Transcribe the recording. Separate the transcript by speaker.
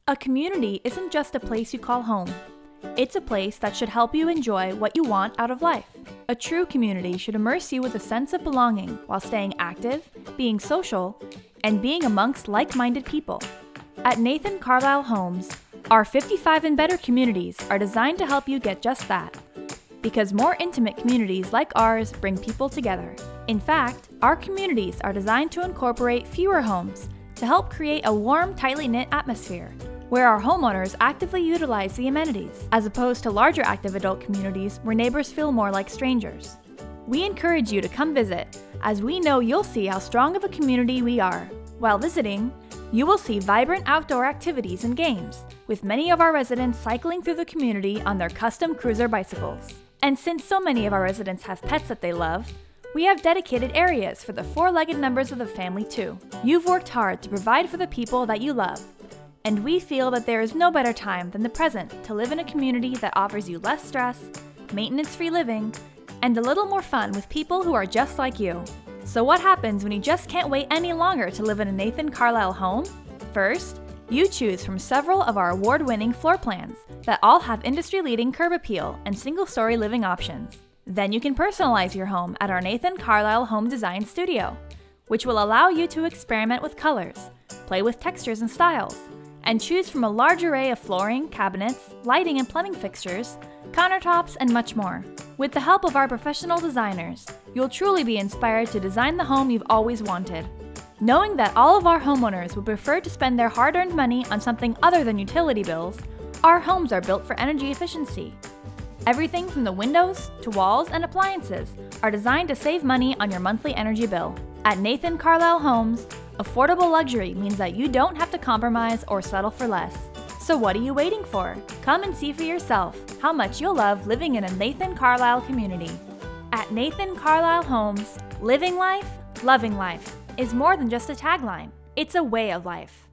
Speaker 1: A community isn't just a place you call home. It's a place that should help you enjoy what you want out of life. A true community should immerse you with a sense of belonging while staying active, being social, and being amongst like-minded people. At Nathan Carlisle Homes, our 55 and better communities are designed to help you get just that. Because more intimate communities like ours bring people together. In fact, our communities are designed to incorporate fewer homes to help create a warm, tightly knit atmosphere, where our homeowners actively utilize the amenities, as opposed to larger active adult communities where neighbors feel more like strangers. We encourage you to come visit, as we know you'll see how strong of a community we are. While visiting, you will see vibrant outdoor activities and games, with many of our residents cycling through the community on their custom cruiser bicycles. And since so many of our residents have pets that they love, we have dedicated areas for the four-legged members of the family too. You've worked hard to provide for the people that you love, and we feel that there is no better time than the present to live in a community that offers you less stress, maintenance-free living, and a little more fun with people who are just like you. So what happens when you just can't wait any longer to live in a Nathan Carlisle home? First, you choose from several of our award-winning floor plans that all have industry-leading curb appeal and single-story living options. Then you can personalize your home at our Nathan Carlisle Home Design Studio, which will allow you to experiment with colors, play with textures and styles, and choose from a large array of flooring, cabinets, lighting and plumbing fixtures, countertops, and much more. With the help of our professional designers, you'll truly be inspired to design the home you've always wanted. Knowing that all of our homeowners would prefer to spend their hard-earned money on something other than utility bills, our homes are built for energy efficiency. Everything from the windows to walls and appliances are designed to save money on your monthly energy bill. At Nathan Carlisle Homes, affordable luxury means that you don't have to compromise or settle for less. So what are you waiting for? Come and see for yourself how much you'll love living in a Nathan Carlisle community. At Nathan Carlisle Homes, living life, loving life is more than just a tagline. It's a way of life.